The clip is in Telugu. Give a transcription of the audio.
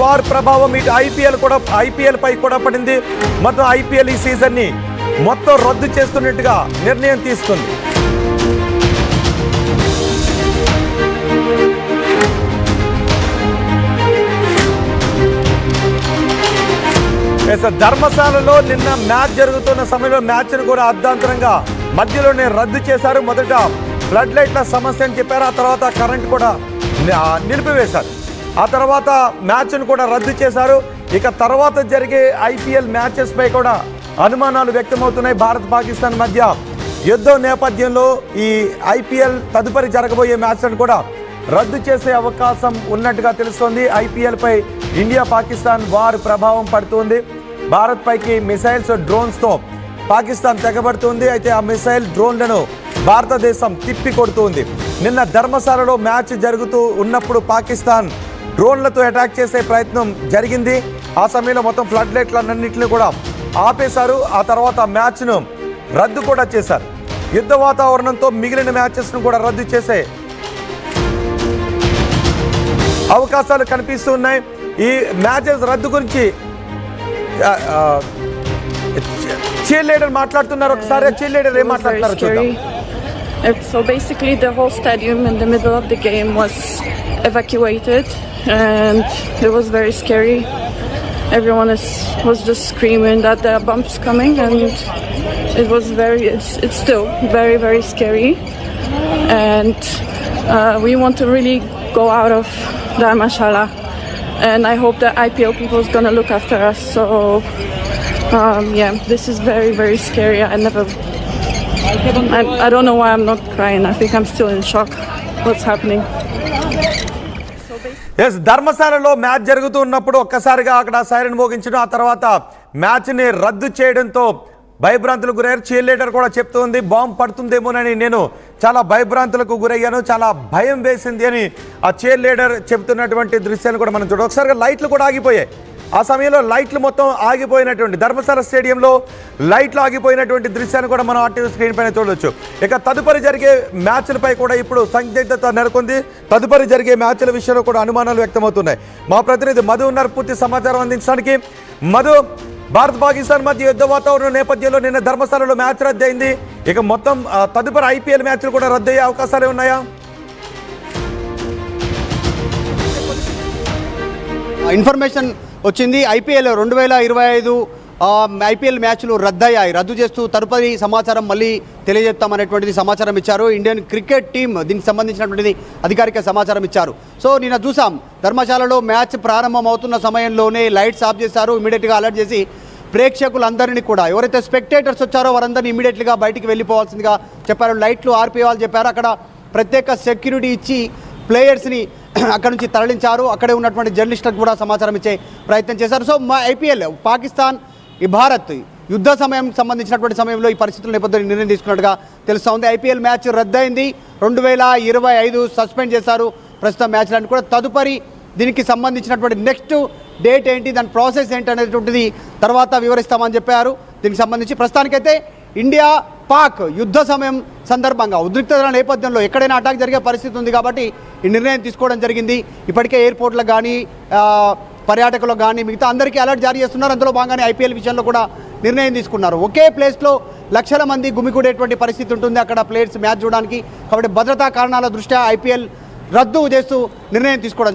వార్ ప్రభావం ఇటు ఐపీఎల్ పై కూడా పడింది. మొత్తం ఐపీఎల్ ఈ సీజన్ని మొత్తం రద్దు చేస్తున్నట్టుగా నిర్ణయం తీసుకుంది. ధర్మశాలలో నిన్న మ్యాచ్ జరుగుతున్న సమయంలో మ్యాచ్ను కూడా అర్ధాంతరంగా మధ్యలోనే రద్దు చేశారు. మొదట ఫ్లడ్ లైట్ల సమస్య అని చెప్పారు, ఆ తర్వాత కరెంట్ కూడా నిలిపివేశారు, ఆ తర్వాత మ్యాచ్ను కూడా రద్దు చేశారు. ఇక తర్వాత జరిగే ఐపీఎల్ మ్యాచెస్ పై కూడా అనుమానాలు వ్యక్తమవుతున్నాయి. భారత్ పాకిస్తాన్ మధ్య యుద్ధం నేపథ్యంలో ఈ ఐపీఎల్ తదుపరి జరగబోయే మ్యాచ్లను కూడా రద్దు చేసే అవకాశం ఉన్నట్టుగా తెలుస్తోంది. ఐపీఎల్ పై ఇండియా పాకిస్తాన్ వార్ ప్రభావం పడుతుంది. భారత్ పైకి మిసైల్స్ డ్రోన్స్తో పాకిస్తాన్ తెగబడుతుంది. అయితే ఆ మిసైల్ డ్రోన్లను భారతదేశం తిప్పి కొడుతుంది. నిన్న ధర్మశాలలో మ్యాచ్ జరుగుతూ ఉన్నప్పుడు పాకిస్తాన్ డ్రోన్లతో అటాక్ చేసే ప్రయత్నం జరిగింది. ఆ సమయంలో మొత్తం ఫ్లడ్ లైట్లన్నింటినీ కూడా ఆపేశారు. ఆ తర్వాత మ్యాచ్ను రద్దు కూడా చేశారు. యుద్ధ వాతావరణంతో మిగిలిన మ్యాచెస్ను కూడా రద్దు చేసే అవకాశాలు కనిపిస్తూ ఉన్నాయి. ఈ మ్యాచెస్ రద్దు గురించి చీర్ లీడర్ మాట్లాడుతున్నారు. ఒకసారి చీర్ లీడర్ ఏం మాట్లాడుతున్నారు చూద్దాం. So basically the whole stadium in the middle of the game was evacuated and it was very scary. Everyone was just screaming that there are bumps coming and it was it's still very, very scary. And we want to really go out of Dharmashala and I hope that IPL people is going to look after us. So yeah, this is very, very scary. I don't know why I'm not crying. I think I'm still in shock. What's happening? Yes, ధర్మశాలలో మ్యాచ్ జరుగుతూ ఉన్నప్పుడు ఒక్కసారిగా అక్కడ సైరన్ మోగించడం, ఆ తర్వాత మ్యాచ్ని రద్దు చేయడంతో భయభ్రాంతులకు గురయ్యారు. చీర్ లీడర్ కూడా చెప్తుంది బాంబు పడుతుందేమోనని నేను చాలా భయభ్రాంతులకు గురయ్యాను, చాలా భయం వేసింది అని ఆ చీర్ లీడర్ చెప్తున్నటువంటి దృశ్యాన్ని కూడా మనం చూడాలి. ఒకసారిగా లైట్లు కూడా ఆగిపోయాయి. ఆ సమయంలో లైట్లు మొత్తం ఆగిపోయినటువంటి ధర్మశాల స్టేడియంలో లైట్లు ఆగిపోయినటువంటి దృశ్యాన్ని కూడా మనం ఆర్టీవీ స్క్రీన్ పైన చూడవచ్చు. ఇక తదుపరి జరిగే మ్యాచ్లపై కూడా ఇప్పుడు సందిగ్ధత నెలకొంది. తదుపరి జరిగే మ్యాచ్ల విషయంలో కూడా అనుమానాలు వ్యక్తమవుతున్నాయి. మా ప్రతినిధి మధు ఉన్నారు పూర్తి సమాచారం అందించడానికి. మధు, భారత్ పాకిస్తాన్ మధ్య యుద్ధ వాతావరణం నేపథ్యంలో నిన్న ధర్మశాలలో మ్యాచ్ రద్దయింది. ఇక మొత్తం తదుపరి ఐపీఎల్ మ్యాచ్లు కూడా రద్దయ్యే అవకాశాలు ఉన్నాయా? ఇన్ఫర్మేషన్ వచ్చింది. ఐపీఎల్ 2025 ఐపీఎల్ మ్యాచ్లు రద్దయ్యాయి. రద్దు చేస్తూ తదుపరి సమాచారం మళ్ళీ తెలియజేస్తామనేటువంటిది సమాచారం ఇచ్చారు. ఇండియన్ క్రికెట్ టీం దీనికి సంబంధించినటువంటిది అధికారిక సమాచారం ఇచ్చారు. సో నిన్న చూసాం ధర్మశాలలో మ్యాచ్ ప్రారంభం అవుతున్న సమయంలోనే లైట్స్ ఆఫ్ చేశారు. ఇమీడియట్గా అలర్ట్ చేసి ప్రేక్షకులందరినీ కూడా ఎవరైతే స్పెక్టేటర్స్ వచ్చారో వారందరినీ ఇమీడియట్గా బయటికి వెళ్ళిపోవాల్సిందిగా చెప్పారు. లైట్లు ఆర్పేయాలని చెప్పారు. అక్కడ ప్రత్యేక సెక్యూరిటీ ఇచ్చి ప్లేయర్స్ని అక్కడ నుంచి తరలించారు. అక్కడే ఉన్నటువంటి జర్నలిస్టులకు కూడా సమాచారం ఇచ్చే ప్రయత్నం చేశారు. సో మా ఐపీఎల్ పాకిస్తాన్ ఈ భారత్ యుద్ధ సమయం సంబంధించినటువంటి సమయంలో ఈ పరిస్థితుల నేపథ్యంలో నిర్ణయం తీసుకున్నట్టుగా తెలుస్తూ ఉంది. IPL match రద్దయింది. 2025 సస్పెండ్ చేశారు ప్రస్తుతం మ్యాచ్లను కూడా. తదుపరి దీనికి సంబంధించినటువంటి నెక్స్ట్ డేట్ ఏంటి, దాని ప్రాసెస్ ఏంటి అనేటువంటిది తర్వాత వివరిస్తామని చెప్పారు. దీనికి సంబంధించి ప్రస్తుతానికైతే ఇండియా పాక్ యుద్ధ సమయం సందర్భంగా ఉద్రిక్తతల నేపథ్యంలో ఎక్కడైనా అటాక్ జరిగే పరిస్థితి ఉంది కాబట్టి ఈ నిర్ణయం తీసుకోవడం జరిగింది. ఇప్పటికే ఎయిర్పోర్ట్లకు కానీ పర్యాటకులకు కానీ మిగతా అందరికీ అలర్ట్ జారీ చేస్తున్నారు. అందులో భాగంగానే ఐపీఎల్ విషయంలో కూడా నిర్ణయం తీసుకున్నారు. ఒకే ప్లేస్లో లక్షల మంది గుమికూడేటువంటి పరిస్థితి ఉంటుంది అక్కడ ప్లేయర్స్ మ్యాచ్ చూడడానికి. కాబట్టి భద్రతా కారణాల దృష్ట్యా ఐపీఎల్ రద్దు చేస్తూ నిర్ణయం తీసుకోవడం